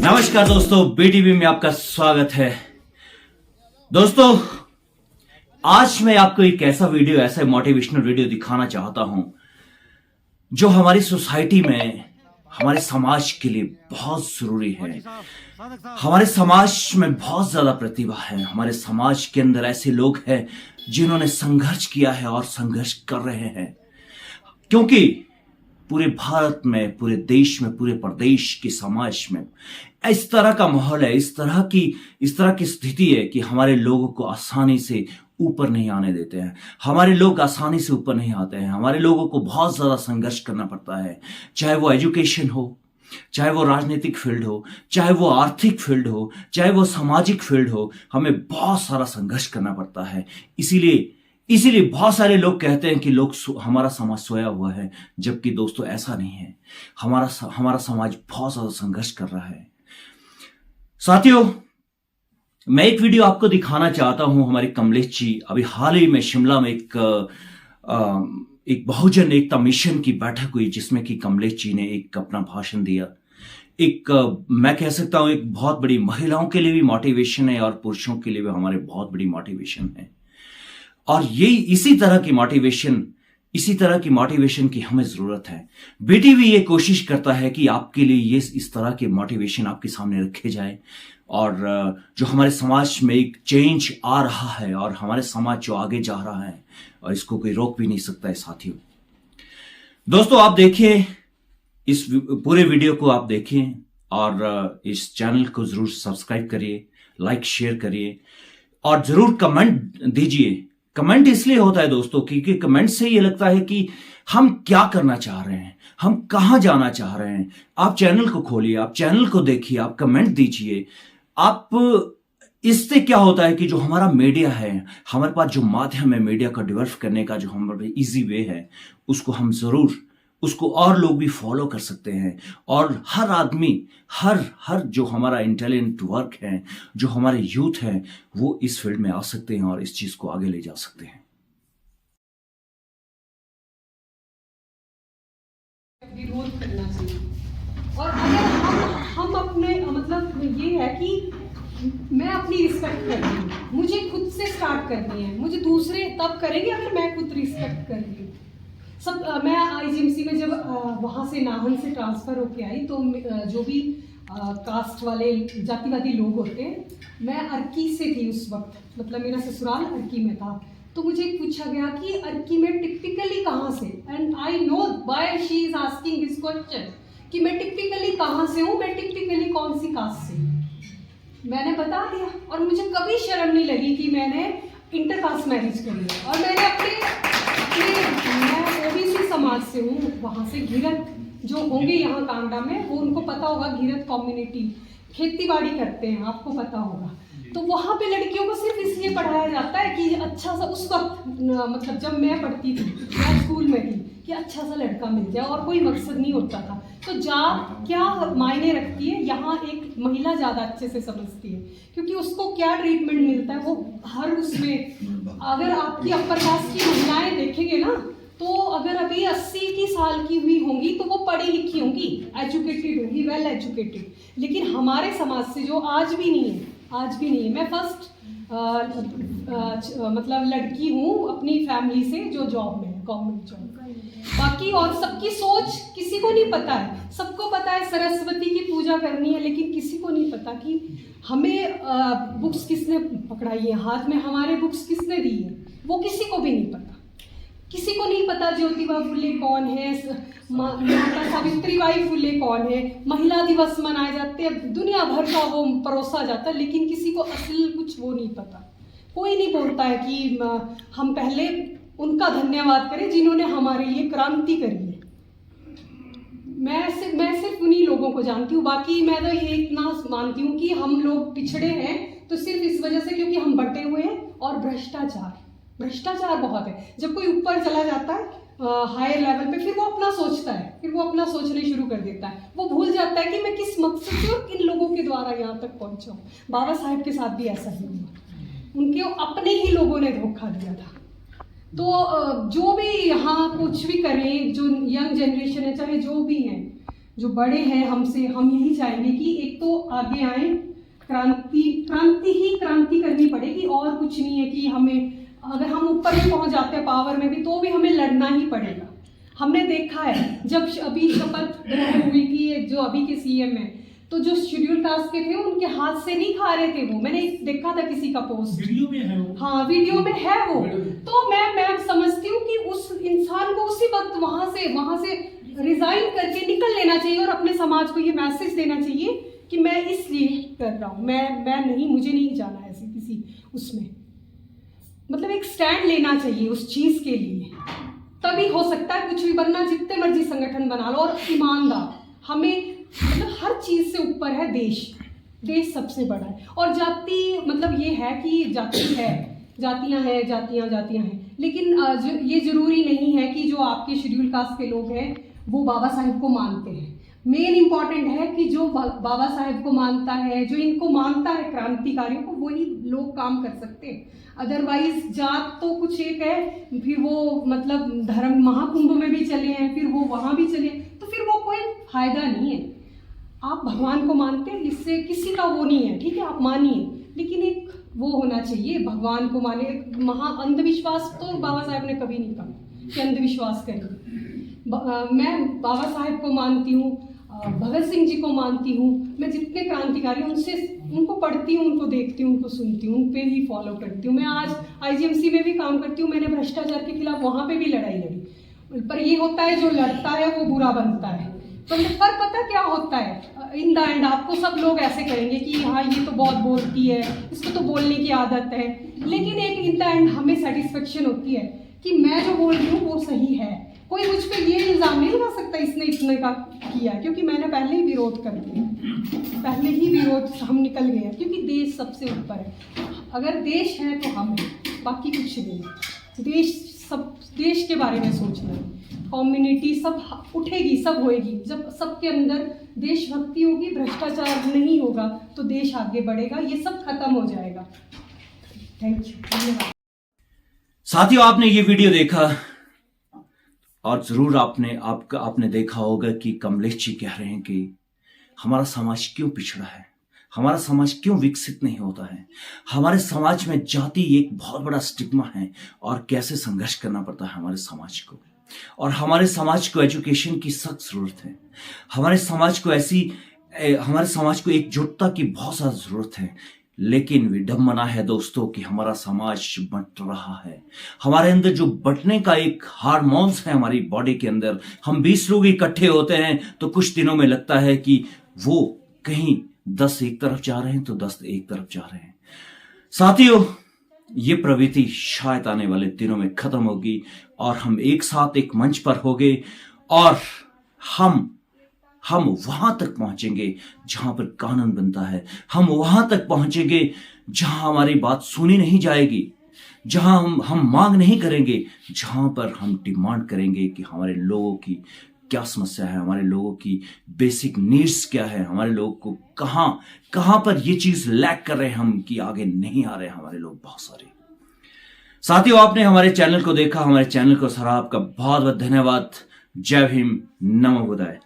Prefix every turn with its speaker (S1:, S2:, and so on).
S1: नमस्कार दोस्तों, बीटीवी में आपका स्वागत है। दोस्तों, आज मैं आपको एक ऐसा मोटिवेशनल वीडियो दिखाना चाहता हूं जो हमारी सोसाइटी में, हमारे समाज के लिए बहुत जरूरी है। हमारे समाज में बहुत ज्यादा प्रतिभा है। हमारे समाज के अंदर ऐसे लोग हैं जिन्होंने संघर्ष किया है और संघर्ष कर रहे हैं, क्योंकि पूरे भारत में, पूरे देश में, पूरे प्रदेश के समाज में इस तरह का माहौल है, इस तरह की स्थिति है कि हमारे लोगों को आसानी से ऊपर नहीं आने देते हैं। हमारे लोग आसानी से ऊपर नहीं आते हैं। हमारे लोगों को बहुत ज्यादा संघर्ष करना पड़ता है, चाहे वो एजुकेशन हो, चाहे वो राजनीतिक फील्ड हो, चाहे वो आर्थिक फील्ड हो, चाहे वो सामाजिक फील्ड हो। हमें बहुत सारा संघर्ष करना पड़ता है। इसीलिए बहुत सारे लोग कहते हैं कि हमारा समाज सोया हुआ है, जबकि दोस्तों ऐसा नहीं है। हमारा समाज बहुत ज्यादा संघर्ष कर रहा है। साथियों, मैं एक वीडियो आपको दिखाना चाहता हूं। हमारे कमलेश जी अभी हाल ही में शिमला में एक बहुजन एकता मिशन की बैठक हुई, जिसमें कि कमलेश जी ने एक अपना भाषण दिया। मैं कह सकता हूं एक बहुत बड़ी, महिलाओं के लिए भी मोटिवेशन है और पुरुषों के लिए भी हमारे बहुत बड़ी मोटिवेशन है। और इसी तरह की मोटिवेशन की हमें जरूरत है। बीटीवी ये कोशिश करता है कि आपके लिए इस तरह के मोटिवेशन आपके सामने रखे जाए, और जो हमारे समाज में एक चेंज आ रहा है और हमारे समाज जो आगे जा रहा है, और इसको कोई रोक भी नहीं सकता है। साथियों, दोस्तों, आप देखिए, इस पूरे वीडियो को आप देखें और इस चैनल को जरूर सब्सक्राइब करिए, लाइक शेयर करिए और जरूर कमेंट दीजिए। कमेंट इसलिए होता है दोस्तों क्योंकि कमेंट से ये लगता है कि हम क्या करना चाह रहे हैं, हम कहां जाना चाह रहे हैं। आप चैनल को खोलिए, आप चैनल को देखिए, आप कमेंट दीजिए। इससे क्या होता है कि जो हमारा मीडिया है, हमारे पास जो माध्यम है मीडिया का डेवलप करने का, जो हमारे इजी वे है, उसको और लोग भी फॉलो कर सकते हैं। और हर आदमी, हर जो हमारा इंटेलिजेंट वर्क है, जो हमारे यूथ है, वो इस फील्ड में आ सकते हैं और इस चीज को आगे ले जा सकते हैं।
S2: विरोध करना चाहिए। और अगर हम अपने, मतलब ये है कि मैं अपनी रिस्पेक्ट कर रही हूँ, मुझे खुद से स्टार्ट करनी है। मुझे दूसरे तब करेंगे अगर मैं खुद रिस्पेक्ट कर रही हूँ। मैं आईजीएमसी में जब वहाँ से नाहन से ट्रांसफ़र होके आई, तो जो भी कास्ट वाले जातिवादी लोग होते हैं, मैं अर्की से थी उस वक्त, मतलब मेरा ससुराल अर्की में था। तो मुझे पूछा गया कि अर्की में टिपिकली कहाँ से, and I know why she is asking this question, कि मैं टिपिकली कहाँ से हूँ, मैं टिपिकली कौन सी कास्ट से हूँ। मैंने बता दिया, और मुझे कभी शर्म नहीं लगी कि मैंने इंटरकास्ट मैरिज करी है। और मैंने मैं ओबीसी समाज से हूँ, वहाँ से घीरत जो होंगे यहाँ कांगड़ा में, वो उनको पता होगा, घीरत कम्युनिटी खेती बाड़ी करते हैं, आपको पता होगा। तो वहाँ पे लड़कियों को सिर्फ इसलिए पढ़ाया जाता है कि अच्छा सा, उस वक्त मतलब जब मैं पढ़ती थी, मैं स्कूल में थी, कि अच्छा सा लड़का मिल जाए, और कोई मकसद नहीं होता था। तो जात क्या मायने रखती है, यहाँ एक महिला ज़्यादा अच्छे से समझती है, क्योंकि उसको क्या ट्रीटमेंट मिलता है वो हर उसमें। अगर आपकी अपर कास्ट की महिलाएं देखेंगे ना, तो अगर अभी 80 की साल की हुई होंगी तो वो पढ़ी लिखी होंगी, एजुकेटेड होंगी, वेल एजुकेटेड। लेकिन हमारे समाज से जो आज भी नहीं है, मैं फर्स्ट मतलब लड़की हूँ अपनी फैमिली से जो जॉब में है, गवर्नमेंट जॉब। बाकी और सबकी सोच किसी को नहीं पता है। सबको पता है सरस्वती की पूजा करनी है, लेकिन किसी को नहीं पता कि हमें बुक्स किसने पकड़ाई है, हाथ में हमारे बुक्स किसने दी है, वो किसी को भी नहीं पता। किसी को नहीं पता ज्योतिबा फुले कौन है, माता सावित्रीबाई फुले कौन है। महिला दिवस मनाए जाते हैं, दुनिया भर का वो परोसा जाता है, लेकिन किसी को असल कुछ वो नहीं पता। कोई नहीं बोलता है कि हम पहले उनका धन्यवाद करें जिन्होंने हमारे लिए क्रांति करी है। मैं सिर्फ उन्हीं लोगों को जानती हूँ। बाकी मैं तो ये इतना मानती हूँ कि हम लोग पिछड़े हैं तो सिर्फ इस वजह से क्योंकि हम बटे हुए हैं, और भ्रष्टाचार बहुत है। जब कोई ऊपर चला जाता है हायर लेवल पे, फिर वो अपना सोचता है, फिर वो अपना सोचने शुरू कर देता है। वो भूल जाता है कि मैं किस मकसद से और किन लोगों के द्वारा यहाँ तक पहुँचा हूँ। बाबा साहेब के साथ भी ऐसा ही हुआ, उनके अपने ही लोगों ने धोखा दिया था। तो जो भी यहाँ कुछ भी करें, जो यंग जनरेशन है, चाहे जो भी हैं, जो बड़े हैं हमसे, हम यही चाहेंगे कि एक तो आगे आए, क्रांति करनी पड़ेगी, और कुछ नहीं है कि हमें, अगर हम ऊपर भी पहुंच जाते हैं पावर में भी, तो भी हमें लड़ना ही पड़ेगा। हमने देखा है जब अभी शपथ ग्रहण हुई थी, जो अभी के सीएम है, तो जो शेड्यूल कास्ट के थे उनके हाथ से नहीं खा रहे थे वो, मैंने देखा था किसी का पोस्ट,
S3: वीडियो में है वो।
S2: हाँ वीडियो में है वो। तो मैं समझती हूँ कि उस इंसान को उसी वक्त वहां से रिजाइन करके निकल लेना चाहिए, और अपने समाज को ये मैसेज देना चाहिए कि मैं इसलिए कर रहा हूँ, मैं नहीं, मुझे नहीं जाना ऐसे किसी उसमें, मतलब एक स्टैंड लेना चाहिए उस चीज के लिए, तभी हो सकता है कुछ भी बनना। जितने मर्जी संगठन बना लो, और ईमानदार, हमें मतलब हर चीज से ऊपर है देश सबसे बड़ा है। और जाति मतलब ये है कि जाति है, जातियां हैं, लेकिन ये जरूरी नहीं है कि जो आपके शेड्यूल कास्ट के लोग हैं वो बाबा साहेब को मानते हैं। मेन इंपॉर्टेंट है कि जो बाबा साहेब को मानता है, जो इनको मानता है क्रांतिकारियों को, वही लोग काम कर सकते हैं। अदरवाइज जात तो कुछ एक है, फिर वो मतलब धर्म महाकुंभ में भी चले हैं, फिर वो वहाँ भी चले, तो फिर वो कोई फायदा नहीं है। आप भगवान को मानते हैं, इससे किसी का वो नहीं है, ठीक है, आप मानिए, लेकिन एक वो होना चाहिए, भगवान को माने। अंधविश्वास तो बाबा साहेब ने कभी नहीं कहा कि अंधविश्वास करें। मैं बाबा साहेब को मानती हूँ, भगत सिंह जी को मानती हूँ, मैं जितने क्रांतिकारी उनको पढ़ती हूँ, उनको देखती हूँ, उनको सुनती हूँ, उन पे ही फॉलो करती हूँ। मैं आज IGMC में भी काम करती हूँ, मैंने भ्रष्टाचार के खिलाफ वहाँ पे भी लड़ाई लड़ी। पर ये होता है जो लड़ता है वो बुरा बनता है, तो पर पता क्या होता है, इन द एंड आपको सब लोग ऐसे करेंगे कि हाँ ये तो बहुत बोलती है, इसको तो बोलने की आदत है, लेकिन एक इन द एंड हमें सेटिस्फेक्शन होती है कि मैं जो बोल रही हूँ वो सही है। कोई मुझ पर ये इल्ज़ाम नहीं लगा सकता इसने इतने का किया, क्योंकि मैंने पहले ही विरोध कर दिया, पहले ही विरोध हम निकल गए हैं, क्योंकि देश सबसे ऊपर है। अगर देश है तो हम हैं, बाकी कुछ नहीं। देश के बारे में सोचना है, कम्युनिटी सब उठेगी, सब होएगी, जब सबके अंदर देशभक्ति होगी, भ्रष्टाचार नहीं होगा, तो देश आगे बढ़ेगा, ये सब खत्म हो जाएगा। थैंक यू, धन्यवाद।
S1: साथियों, आपने ये वीडियो देखा और जरूर आपने देखा होगा कि कमलेश जी कह रहे हैं कि हमारा समाज क्यों पिछड़ा है, हमारा समाज क्यों विकसित नहीं होता है, हमारे समाज में जाति एक बहुत बड़ा स्टिग्मा है और कैसे संघर्ष करना पड़ता है हमारे समाज को। और हमारे समाज को एजुकेशन की सख्त जरूरत है, हमारे समाज को एकजुटता की बहुत ज्यादा जरूरत है। लेकिन विडंबना है दोस्तों कि हमारा समाज बंट रहा है। हमारे अंदर जो बंटने का एक हार्मोन्स है हमारी बॉडी के अंदर, हम 20 लोग इकट्ठे होते हैं तो कुछ दिनों में लगता है कि वो कहीं 10 एक तरफ जा रहे हैं तो 10 एक तरफ जा रहे हैं। साथियों, ये प्रवृत्ति शायद आने वाले दिनों में खत्म होगी और हम एक साथ एक मंच पर होंगे और हम वहां तक पहुंचेंगे जहां पर कानून बनता है, हम वहां तक पहुंचेंगे जहां हमारी बात सुनी नहीं जाएगी, जहां हम मांग नहीं करेंगे, जहां पर हम डिमांड करेंगे कि हमारे लोगों की क्या समस्या है, हमारे लोगों की बेसिक नीड्स क्या है, हमारे लोगों को कहां पर ये चीज लैक कर रहे हैं हम कि आगे नहीं आ रहे हैं हमारे लोग बहुत सारे। साथियों, आपने हमारे चैनल को देखा, हमारे चैनल को सराहा, आपका बहुत बहुत धन्यवाद। जय भीम, नमो बुद्धाय।